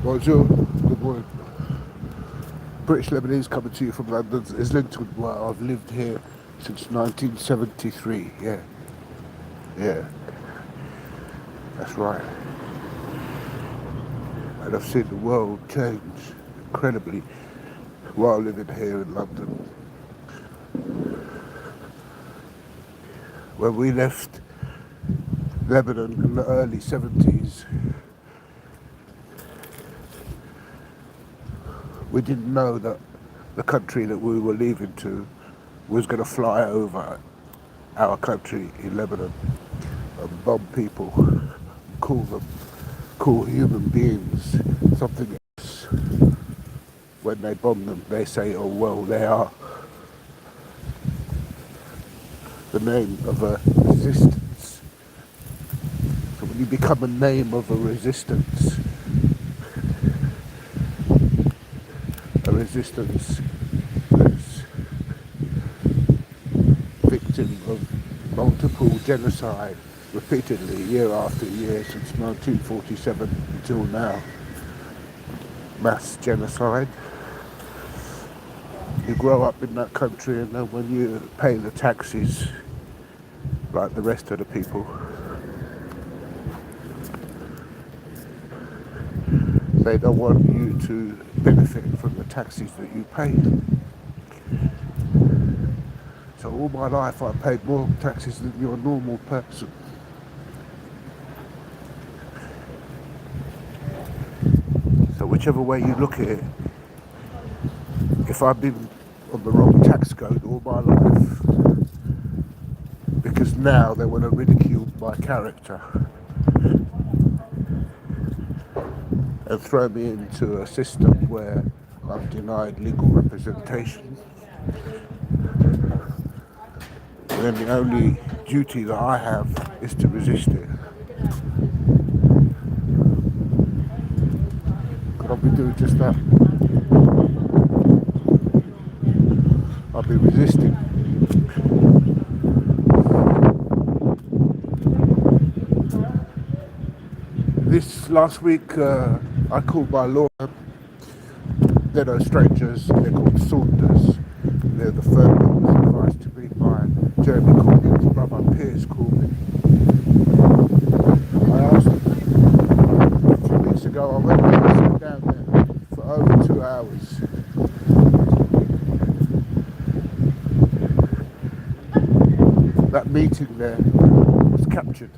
Bonjour, good morning. British Lebanese coming to you from London's Islington, where I've lived here since 1973. Yeah, that's right. And I've seen the world change incredibly while living here in London. When we left Lebanon in the early 70s, we didn't know that the country that we were leaving to was going to fly over our country in Lebanon and bomb people, call human beings something else. When they bomb them, they say, oh well, they are the name of a resistance. So when you become a name of a resistance that's victim of multiple genocide repeatedly year after year since 1947 until now, mass genocide. You grow up in that country, and then when you pay the taxes like the rest of the people, they don't want you to benefit from the taxes that you pay. So all my life I paid more taxes than your normal person. So whichever way you look at it, if I've been on the wrong tax code all my life, because now they want to ridicule my character and throw me into a system where I'm denied legal representation, then the only duty that I have is to resist it. Could I be doing just that? I'll be resisting. This last week, I called my lawyer. They're no strangers. They're called Saunders. They're the firm that was advised to me by Jeremy Corbyn's brother Piers Corbyn. I asked them a few weeks ago. I went there and sat down there for over 2 hours. That meeting there was captured.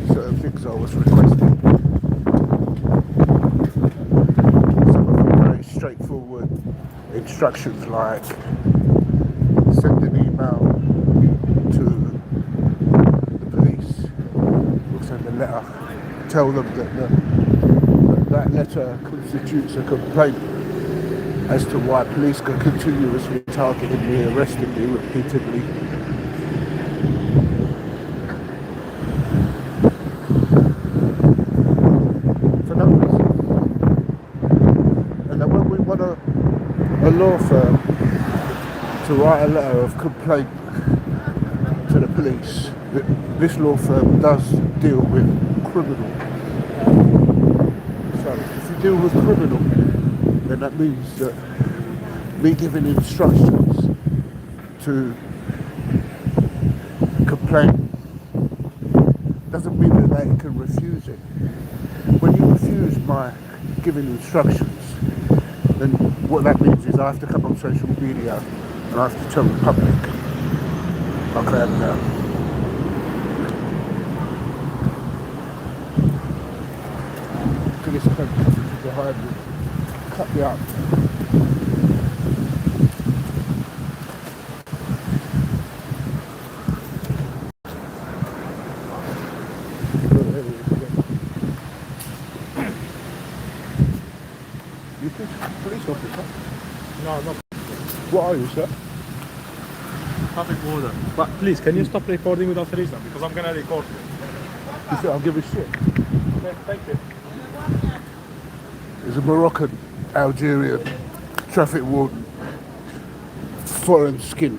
Certain things I was requesting. Some of them very straightforward instructions, like send an email to the police or send a letter. Tell them that that letter constitutes a complaint as to why police are continuously targeting me, arresting me repeatedly. For no reason. And then when we want a law firm to write a letter of complaint to the police, this law firm does deal with criminal. So if you deal with criminal, then that means that me giving instructions to complain doesn't mean that they can refuse it. When you refuse my giving instructions, then what that means is I have to come on social media and I have to tell the public, okay, now. To this country behind me, cut me up. You police officer? No, not. What are you, sir? Traffic warden. But please, can you stop recording without reason? Because I'm gonna record you. You said I'll give a shit. Okay, thank you. There's a Moroccan, Algerian traffic warden, foreign skin.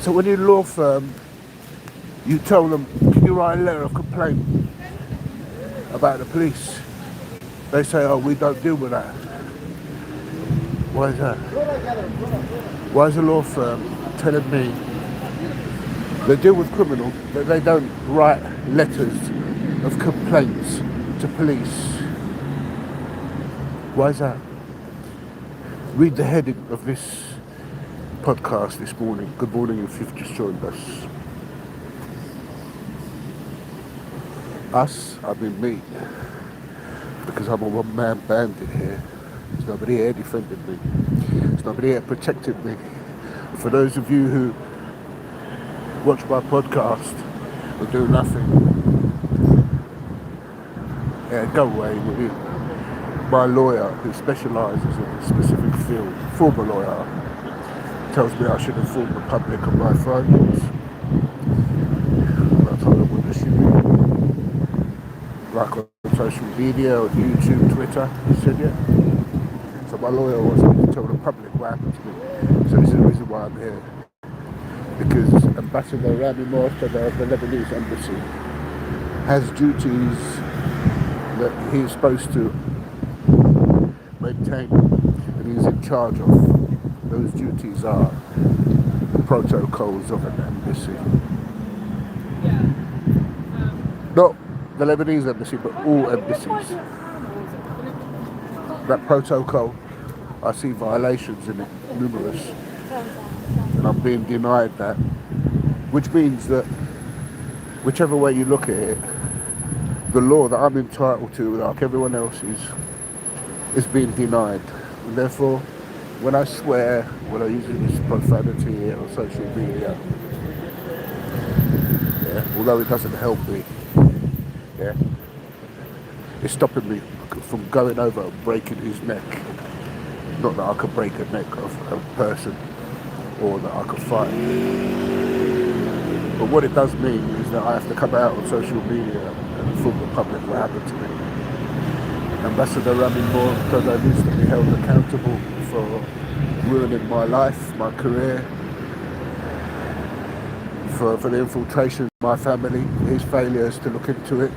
So when you're in a law firm, you tell them, can you write a letter of complaint about the police? They say, oh, we don't deal with that. Why is that? Why is a law firm telling me they deal with criminals, but they don't write letters of complaints to police? Why is that? Read the heading of this podcast this morning. Good morning if you've just joined us. I mean me, because I'm a one-man bandit here. There's nobody here defending me. There's nobody here protecting me. For those of you who watch my podcast and do nothing, yeah, go away with you. My lawyer, who specialises in a specific field, former lawyer, tells me I should inform the public of my findings. And I told him what they should be. Like on social media, on YouTube, Twitter, he said yeah. So my lawyer wants me to tell the public what happened to me. So this is the reason why I'm here. Because Ambassador Rami Mortada of the Lebanese embassy has duties that he is supposed to maintain and he's in charge of. Those duties are the protocols of an embassy. Not the Lebanese embassy, but all embassies. That protocol, I see violations in it, numerous. And I'm being denied that. Which means that whichever way you look at it, the law that I'm entitled to, like everyone else is being denied. And therefore, when I swear, when I use this profanity on social media, yeah, although it doesn't help me, yeah, it's stopping me from going over and breaking his neck. Not that I could break a neck of a person or that I could fight. But what it does mean is that I have to come out on social media and inform the public what happened to me. Ambassador Rami Mortada needs to be held accountable for ruining my life, my career, for the infiltration of my family, his failures to look into it.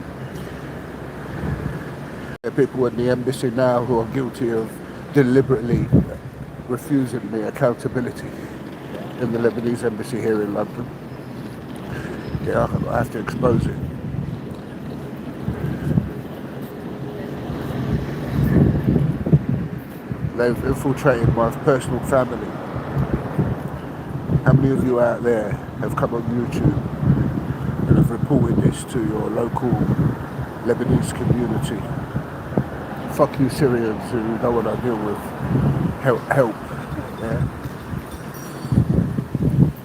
There are people in the embassy now who are guilty of deliberately refusing me accountability in the Lebanese embassy here in London. Yeah, I have to expose it. They've infiltrated my personal family. How many of you out there have come on YouTube and have reported this to your local Lebanese community? Fuck you Syrians who don't want to deal with help. Yeah?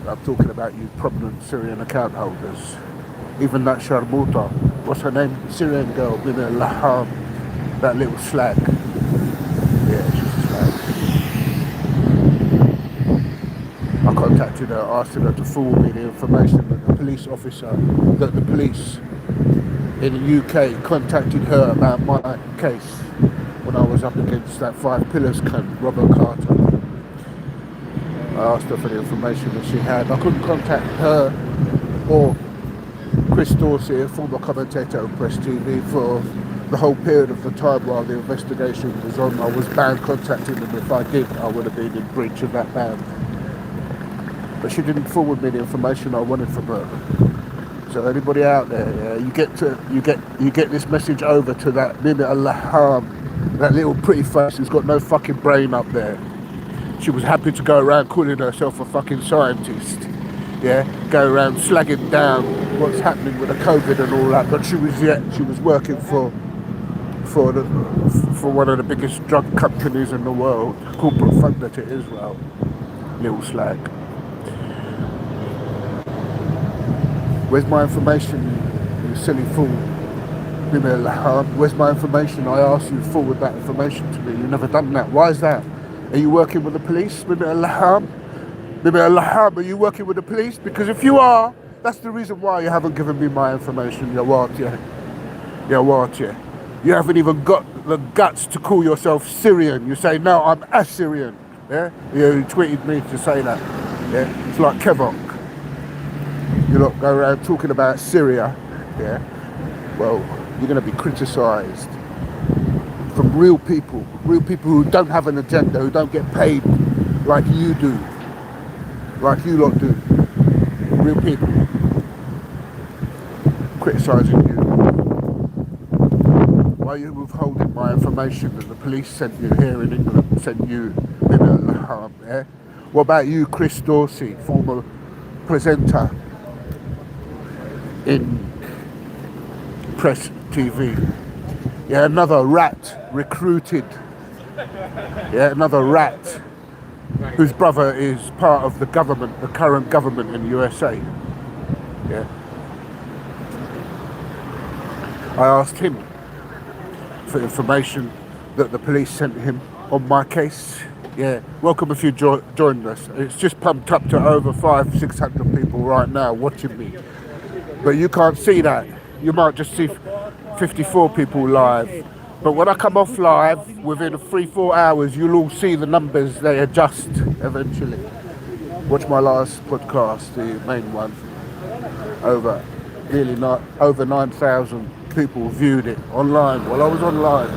I'm talking about you prominent Syrian account holders. Even that Sharmuta, what's her name? Syrian girl, Min al-Laham, that little slag. Yeah, she's a slag. I contacted her, asking her to forward me the information that the police officer, that the police in the UK contacted her about my case when I was up against that Five Pillars cunt, Robert Carter. I asked her for the information that she had. I couldn't contact her or Chris Dorsey, a former commentator on Press TV, for the whole period of the time while the investigation was on. I was banned contacting them. If I did, I would have been in breach of that ban. But she didn't forward me the information I wanted from her. So anybody out there, you get this message over to that Min al-Laham, that little pretty face who's got no fucking brain up there. She was happy to go around calling herself a fucking scientist. Yeah, go around slagging down what's happening with the COVID and all that. But she was working for one of the biggest drug companies in the world, corporate funder to Israel. little slag. Where's my information, you silly fool? Bibi al-Laham. Where's my information? I asked you to forward that information to me. You've never done that. Why is that? Are you working with the police, Bibi al-Laham? Bibi al-Laham, are you working with the police? Because if you are, that's the reason why you haven't given me my information, you what, yeah. You what, yeah. You haven't even got the guts to call yourself Syrian. You say, no, I'm Assyrian. Yeah? You tweeted me to say that. Yeah? It's like Kevok. You lot go around talking about Syria. Yeah? Well, you're going to be criticised from real people who don't have an agenda, who don't get paid like you do. Like you lot do. Real people. Criticising you. Why are you withholding my information that the police sent you here in England, sent you in a yeah? What about you, Chris Dorsey, former presenter in Press TV? Yeah, another rat recruited. Yeah, another rat whose brother is part of the government, the current government in USA. Yeah. I asked him for information that the police sent him on my case. Yeah, welcome if you joined us. It's just pumped up to over 500-600 people right now watching me. But you can't see that. You might just see 54 people live. But when I come off live, within 3-4 hours, you'll all see the numbers, they adjust eventually. Watch my last podcast, the main one. Over 9,000 people viewed it online while I was online.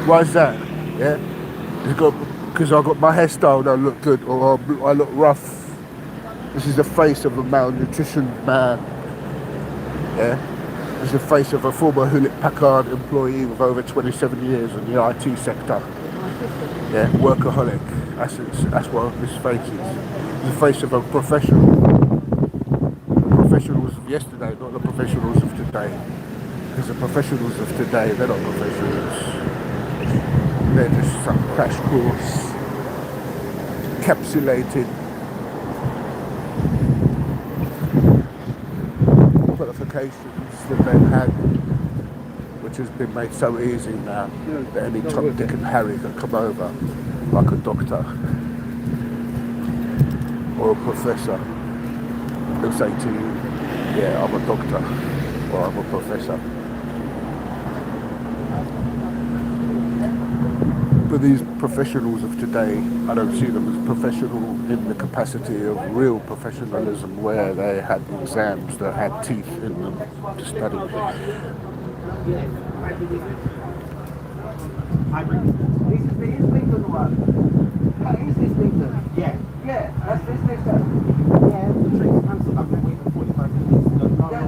Why is that? Yeah? Because I got my hairstyle don't look good, or I look rough. This is the face of a malnutrition man. Yeah? This is the face of a former Hewlett-Packard employee with over 27 years in the IT sector. Yeah, workaholic. That's what this face is. It's the face of a professional. The professionals of yesterday, not the professionals of today. Because the professionals of today, they're not professionals. They're just some crash course, encapsulated qualifications that they've had, which has been made so easy now that any Tom, Dick and Harry can come over, like a doctor or a professor, and say to you, yeah, I'm a doctor or I'm a professor. But these professionals of today, I don't see them as professional in the capacity of real professionalism, where they had exams that had teeth in them to study.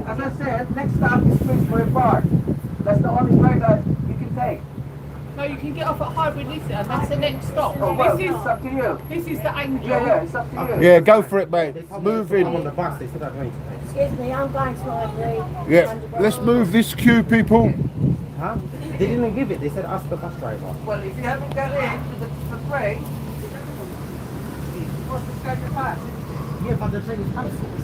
As I said, next stop is Finsbury Park. That's the only way that you can take. No, you can get off at Highwood Lyceum. That's the next stop. Oh, well, it's up to you. This is the Angel. Yeah, it's up to you. Yeah, go for it, mate. Move in. On the bus, they said that way. Excuse me, I'm going to library. Yeah, let's move this queue, people. Huh? They didn't give it. They said ask the bus driver. Well, if you haven't got in to the train, what's the schedule pass? Yeah, but the train is cancelled.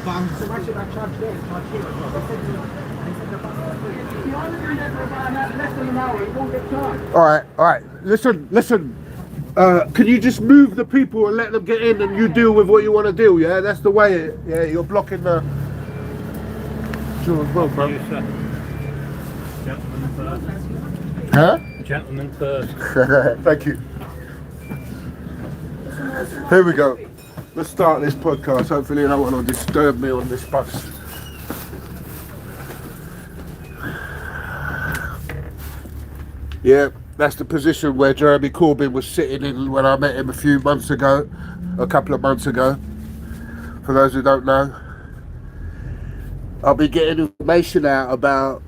So why should I charge there? Charge here as well? They said the bus is free. If you only do that for about less than an hour, you won't get charged. All right. Listen. Can you just move the people and let them get in, and you deal with what you want to do? Yeah, that's the way. Yeah, you're blocking the. Sure, well, bro. Gentlemen first. Huh? Gentlemen first. Thank you. Here we go. Let's start this podcast. Hopefully, no one will disturb me on this bus. Yeah, that's the position where Jeremy Corbyn was sitting in when I met him a couple of months ago. For those who don't know, I'll be getting information out about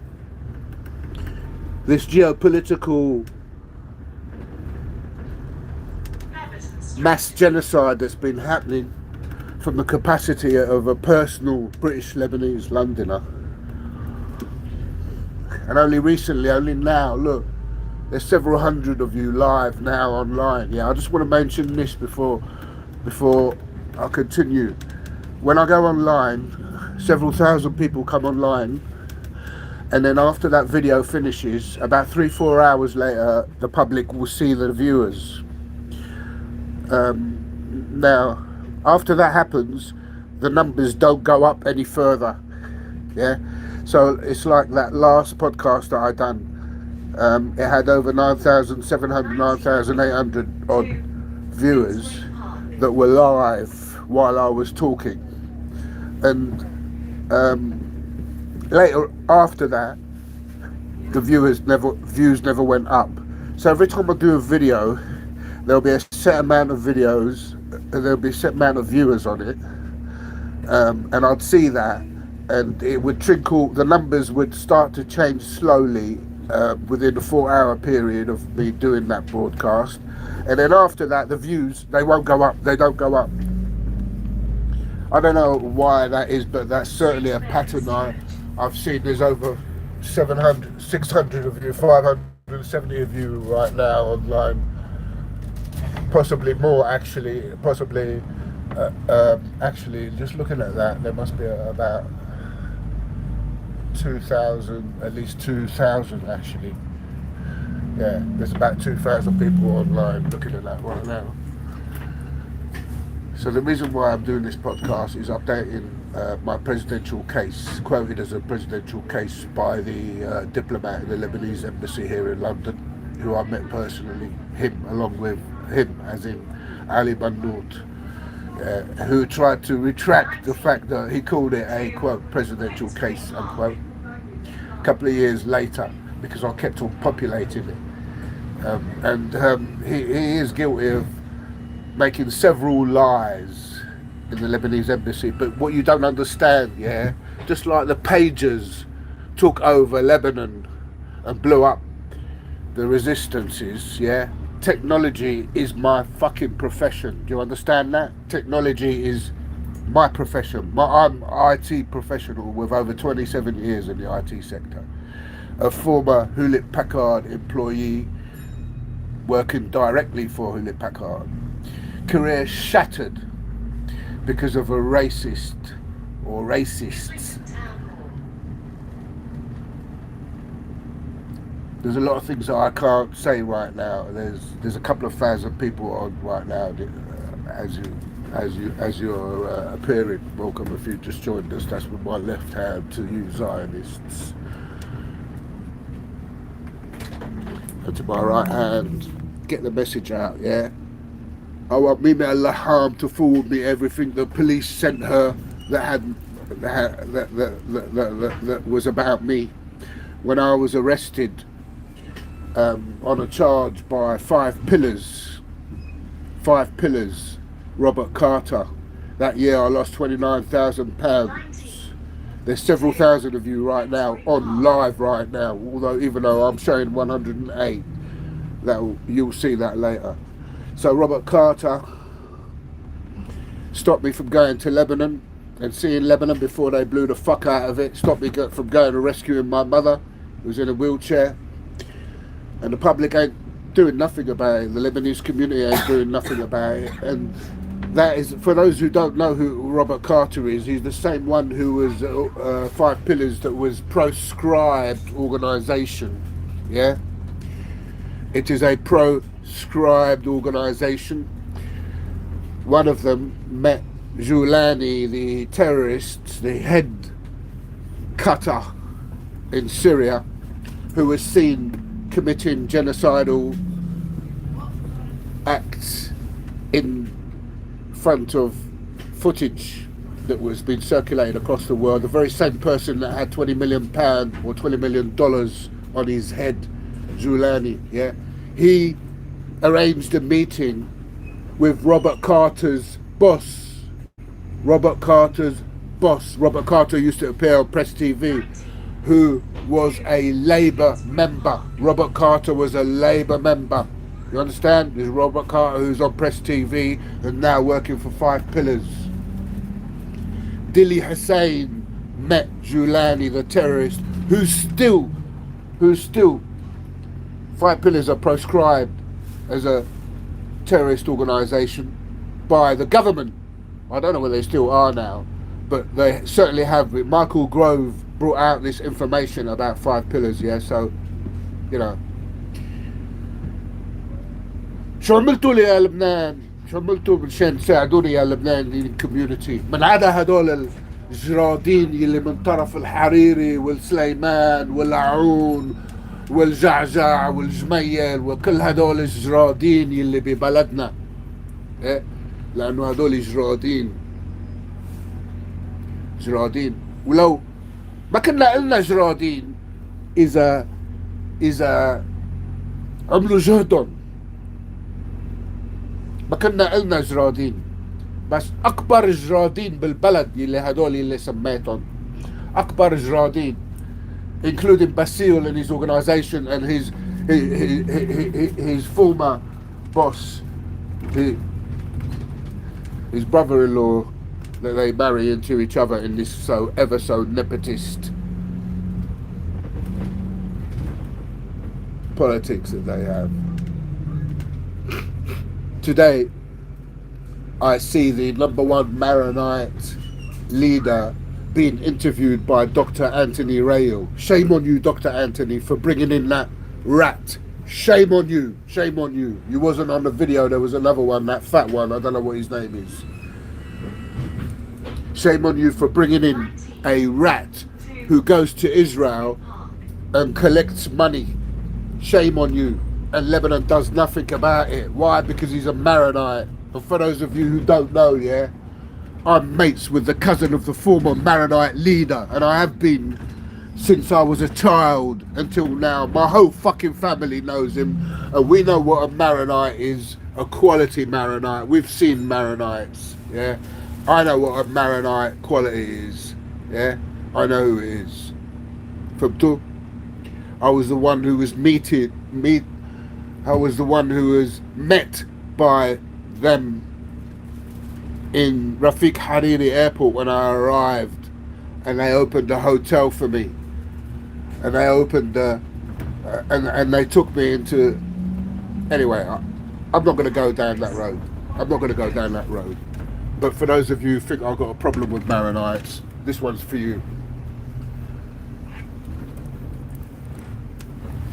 this geopolitical mass genocide that's been happening from the capacity of a personal British Lebanese Londoner. And only recently, only now, look, There's several hundred of you live now online. Yeah, I just want to mention this before I continue. When I go online, several thousand people come online, and then after that video finishes, about 3-4 hours later, the public will see the viewers. Now, after that happens, the numbers don't go up any further. Yeah, so it's like that last podcast that I done. It had over 9,700, 9,800 odd viewers that were live while I was talking, and later after that, the views never went up. So every time I do a video, there'll be a set amount of videos, and there'll be a set amount of viewers on it, and I'd see that, and it would trickle. The numbers would start to change slowly within a 4-hour period of me doing that broadcast, and then after that, the views, they won't go up. They don't go up. I don't know why that is, but that's certainly a pattern I've seen. There's over 700, 600 of you, 570 of you right now online. Possibly more, actually. Possibly, actually, just looking at that, there must be about 2,000, at least 2,000 actually. Yeah, there's about 2,000 people online looking at that right now. So the reason why I'm doing this podcast is updating my presidential case, quoted as a presidential case by the diplomat in the Lebanese embassy here in London, who I met personally, him along with him, as in Ali Bannout, who tried to retract the fact that he called it a, quote, presidential case, unquote, a couple of years later, because I kept on populating it. He is guilty of making several lies in the Lebanese embassy. But what you don't understand, yeah, just like the pagers took over Lebanon and blew up the resistances, yeah, technology is my fucking profession. Do you understand that? Technology is my profession. I'm an IT professional with over 27 years in the IT sector. A former Hewlett Packard employee working directly for Hewlett Packard. Career shattered because of a racist or racists. There's a lot of things that I can't say right now. There's a couple of thousand people on right now. As you're appearing, welcome if you just joined us. That's with my left hand to you Zionists, and to my right hand, get the message out. Yeah. I want Mimi Al-Laham to forward me everything the police sent her that was about me when I was arrested on a charge by Five Pillars, Robert Carter. That year I lost £29,000. There's several thousand of you right now on live right now, even though I'm showing 108. You'll see that later. So Robert Carter stopped me from going to Lebanon and seeing Lebanon before they blew the fuck out of it. Stopped me from going and rescuing my mother, who was in a wheelchair. And the public ain't doing nothing about it. The Lebanese community ain't doing nothing about it. And that is, for those who don't know who Robert Carter is, he's the same one who was Five Pillars, that was proscribed organisation. Yeah? It is a proscribed organisation. One of them met Joulani, the terrorist, the head cutter in Syria, who was seen committing genocidal acts in front of footage that was being circulated across the world. The very same person that had £20 million or $20 million on his head, Joulani, yeah? He arranged a meeting with Robert Carter's boss. Robert Carter used to appear on Press TV, who was a Labour member. Robert Carter was a Labour member. You understand? There's Robert Carter, who's on Press TV and now working for Five Pillars. Dili Hussein met Joulani, the terrorist, who's still Five Pillars are proscribed as a terrorist organisation by the government. I don't know whether they still are now, but they certainly have. Michael Grove brought out this information about Five Pillars, yeah, so, you know. شو عملتوا لي يا لبنان؟ شو عملتوا مشان تساعدوني يا لبنان كوميونتي؟ من عدا هدول الجرادين اللي من طرف الحريري والسليمان والعون والجعجع والجميل وكل هدول الجرادين اللي ببلدنا، إيه؟ لأنه هدول جرادين، ولو ما كنا قلنا جرادين إذا عملوا جهدهم، ما كنا قلنا جرادين. بس أكبر جرادين بالبلد اللي هدول اللي سميتهم أكبر جرادين, including Basile and his organization and his former boss, his brother-in-law, that they marry into each other in this ever so nepotist politics that they have. Today, I see the #1 Maronite leader being interviewed by Dr. Anthony Rail. Shame on you, Dr. Anthony, for bringing in that rat. Shame on you. Shame on you. You wasn't on the video. There was another one, that fat one. I don't know what his name is. Shame on you for bringing in a rat who goes to Israel and collects money. Shame on you. And Lebanon does nothing about it. Why? Because he's a Maronite. And for those of you who don't know, yeah, I'm mates with the cousin of the former Maronite leader, and I have been since I was a child until now. My whole fucking family knows him, and we know what a Maronite is, a quality Maronite. We've seen Maronites, yeah. I know what a Maronite quality is, yeah. I know who it is. Fabtu, I was the one who was I was the one who was met by them in Rafiq Hariri airport when I arrived, and they opened a hotel for me, and they opened and they took me into. Anyway, I'm not going to go down that road. But for those of you who think I've got a problem with Maronites, this one's for you.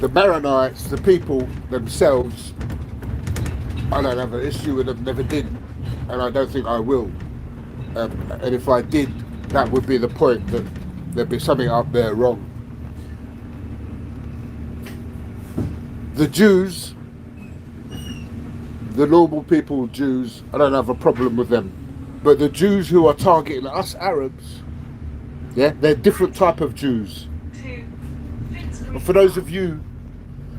The Maronites, the people themselves, I don't have an issue with them, never did, and I don't think I will. And if I did, that would be the point, that there'd be something up there wrong. The Jews, the normal people, Jews, I don't have a problem with them. But the Jews who are targeting us Arabs, yeah, they're a different type of Jews. And for those of you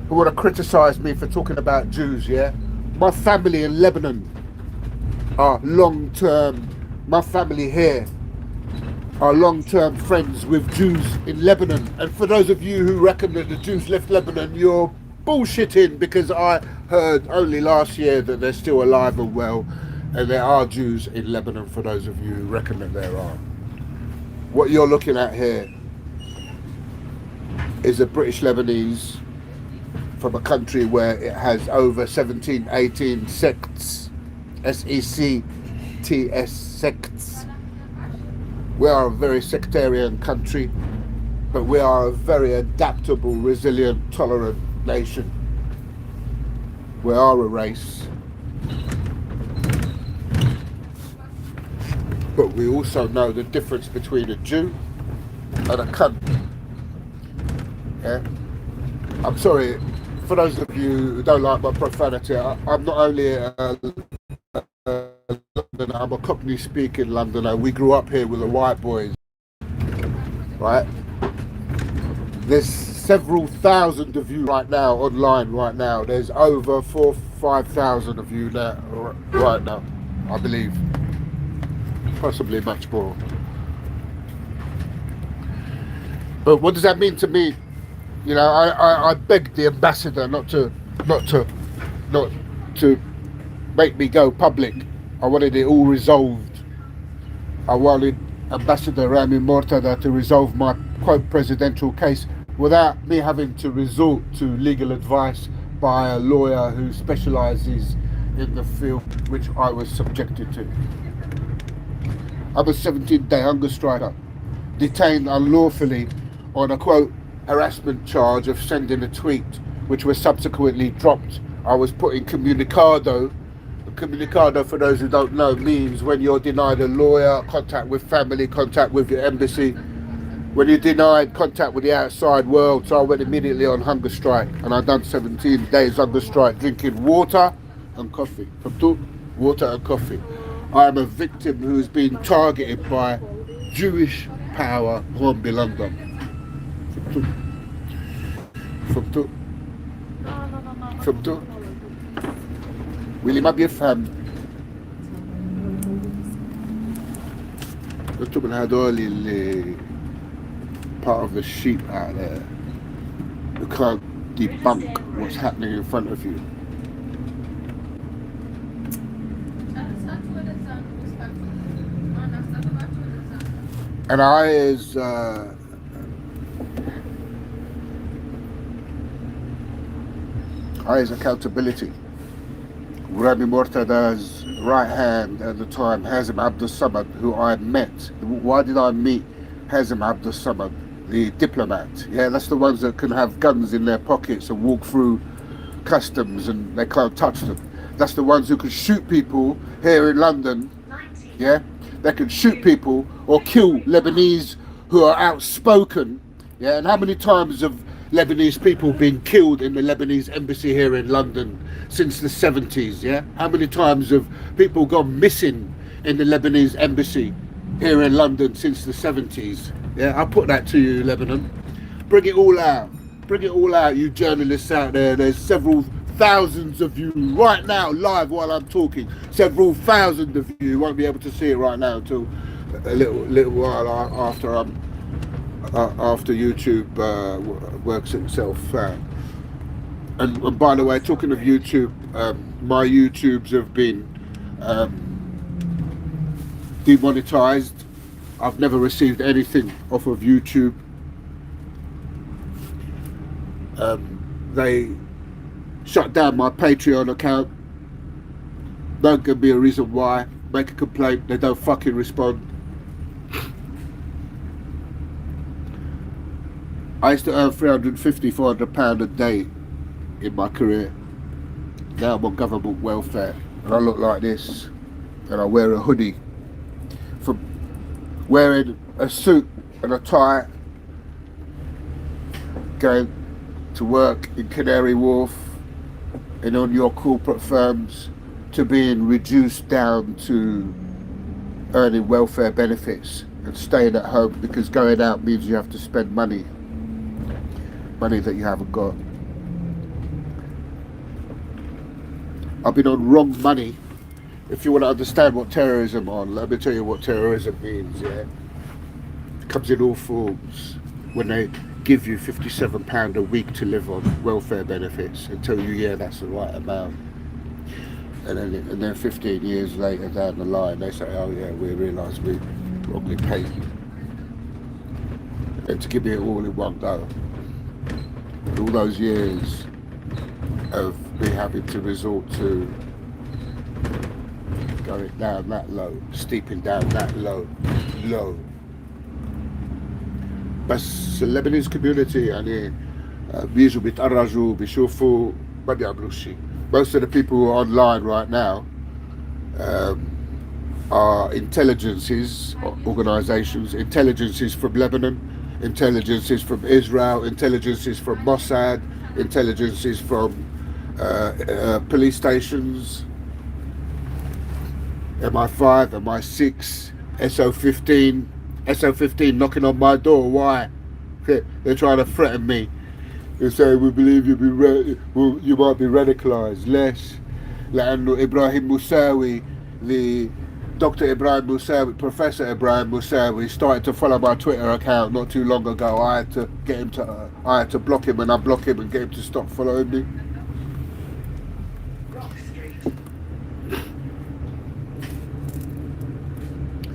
who want to criticize me for talking about Jews, yeah, my family in Lebanon are long-term, my family here are long-term friends with Jews in Lebanon. And for those of you who reckon that the Jews left Lebanon, you're bullshitting, because I heard only last year that they're still alive and well, and there are Jews in Lebanon, for those of you who reckon that there are. What you're looking at here is a British Lebanese from a country where it has over 17, 18 sects, S-E-C-T-S, sects. We are a very sectarian country, but we are a very adaptable, resilient, tolerant nation. We are a race, but we also know the difference between a Jew and a cunt. Yeah? I'm sorry, for those of you who don't like my profanity, I'm not only a Londoner, I'm a Cockney speaking Londoner. We grew up here with the white boys, right? There's several thousand of you right now, online right now. There's over 4,000-5,000 of you there right now, I believe. Possibly much more. But what does that mean to me? You know, I begged the ambassador not to make me go public. I wanted it all resolved. I wanted Ambassador Rami Mortada to resolve my quote presidential case without me having to resort to legal advice by a lawyer who specialises in the field which I was subjected to. I'm a 17-day hunger striker, detained unlawfully on a quote harassment charge of sending a tweet, which was subsequently dropped. I was put in comunicado. Comunicado, for those who don't know, means when you're denied a lawyer, contact with family, contact with your embassy, when you're denied contact with the outside world. So I went immediately on hunger strike, and I've done 17 days hunger strike, drinking water and coffee. Water and coffee. I am a victim who's been targeted by Jewish power Hornby London. From Willie ما بيفهم. انتم من هذول اللي part of the sheep out there who can't debunk what's happening in front of you. And I as accountability. Rami Mortada's right hand at the time, Hazem Abdul Samad, who I met. Why did I meet Hazem Abdul Samad? The diplomat. Yeah, that's the ones that can have guns in their pockets and walk through customs and they can't touch them. That's the ones who can shoot people here in London. Yeah, they can shoot people or kill Lebanese who are outspoken. Yeah, and how many times have Lebanese people been killed in the Lebanese embassy here in London since the 70s? Yeah, how many times have people gone missing in the Lebanese embassy here in London since the 70s? Yeah, I put that to you, Lebanon. Bring it all out. Bring it all out, you journalists out there. There's several thousands of you right now, live while I'm talking. Several thousand of you. You won't be able to see it right now until a little while after YouTube works itself out. And by the way, talking of YouTube, my YouTubes have been demonetized. I've never received anything off of YouTube. They shut down my Patreon account. Don't give me a reason why. Make a complaint, they don't fucking respond. I used to earn £350, £400 a day in my career. Now I'm on government welfare and I look like this and I wear a hoodie. From wearing a suit and a tie, going to work in Canary Wharf and on your corporate firms, to being reduced down to earning welfare benefits and staying at home because going out means you have to spend money that you haven't got. I've been on wrong money. If you want to understand what terrorism on, let me tell you what terrorism means. Yeah, it comes in all forms. When they give you £57 a week to live on welfare benefits and tell you, yeah, that's the right amount, and then 15 years later down the line they say, oh yeah, we realise we wrongly paid you, and to give me it all in one go. All those years of me having to resort to going down that low, steeping down that low. بس Lebanese community يعني بيجوا بيتأرجوا بيشوفوا ما بيعملوا شيء. Most of the people who are online right now are intelligences, organisations, intelligences from Lebanon, intelligences from Israel, intelligences from Mossad, intelligences from police stations, MI5, MI6, SO15 knocking on my door. Why? They're trying to threaten me. They say, we believe you might be radicalised. Less. لأنه إبراهيم موساوي, the Dr. Ibrahim Musawi, Professor Ibrahim Musawi, started to follow my Twitter account not too long ago. I had to block him and unblock him and get him to stop following me.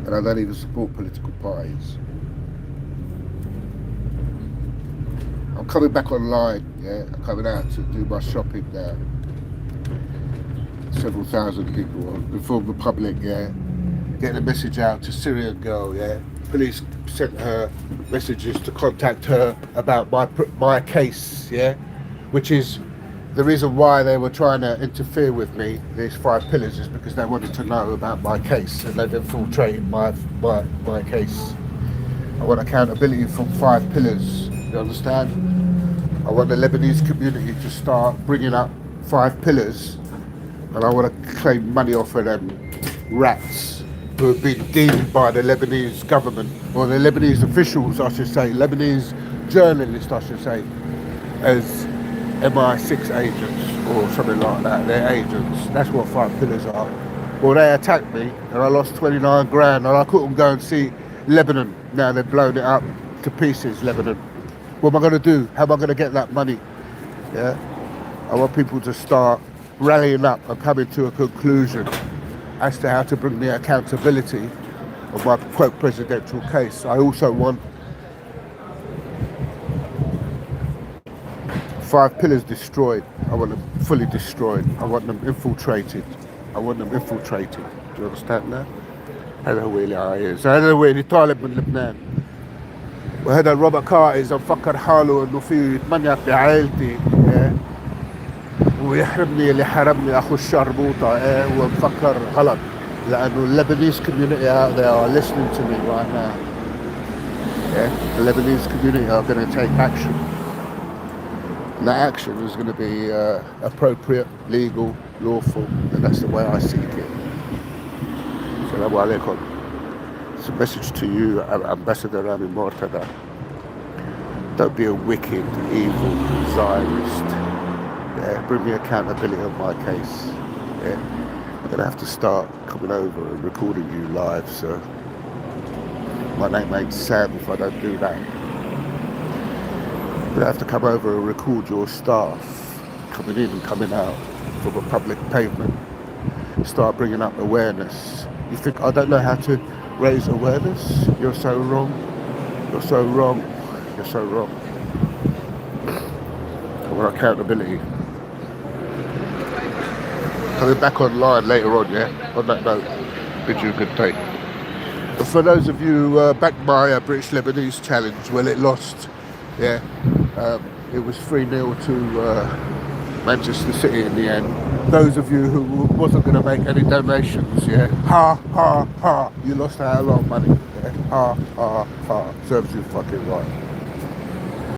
And I don't even support political parties. I'm coming back online. yeah, are coming out to do my shopping now. Several thousand people inform the public, yeah. Get the message out to Syrian girl, yeah. Police sent her messages to contact her about my case, yeah, which is the reason why they were trying to interfere with me. These 5 pillars is because they wanted to know about my case and they've infiltrated my case. I want accountability from 5 pillars. You understand? I want the Lebanese community to start bringing up 5 pillars, and I want to claim money off of them rats who have been deemed by the Lebanese government, or the Lebanese officials, I should say, Lebanese journalists, I should say, as MI6 agents or something like that. They're agents. That's what 5 pillars are. Well, they attacked me and I lost 29 grand and I couldn't go and see Lebanon. Now they've blown it up to pieces, Lebanon. What am I going to do? How am I going to get that money? Yeah, I want people to start rallying up and coming to a conclusion as to how to bring the accountability of my quote presidential case. I also want 5 pillars destroyed. I want them fully destroyed. I want them infiltrated. I want them infiltrated. Do you understand that? هذا هو اللي عايز. هذا هو اللي طالب من لبنان. وهذا روبرت كار إذا مفكر حاله إنه فيه يتمنيك بعائلتي ويحرمني اللي حرمني أخو الشربوطة ومفكر غلط. لأنه Lebanese community out there are listening to me right now. The Lebanese community are going to take action. And that action is going to be appropriate, legal, lawful, and that's the way I see it. Assalamu alaikum. It's a message to you, Ambassador Rami Mortada. Don't be a wicked, evil Zionist. Yeah, bring me accountability on my case. Yeah, I'm going to have to start coming over and recording you live, so my name ain't Sam if I don't do that. I'm going to have to come over and record your staff coming in and coming out from a public pavement. Start bringing up awareness. You think I don't know how to raise awareness? You're so wrong. You're so wrong. You're so wrong. I want accountability. Coming back online later on, yeah? On that note, bid you a good day. And for those of you who backed my British Lebanese challenge, well, it lost. Yeah, it was 3-0 to Manchester City in the end. Those of you who wasn't going to make any donations, yeah, ha, ha, ha, you lost out a lot of money. Yeah? Ha, ha, ha, serves you fucking right.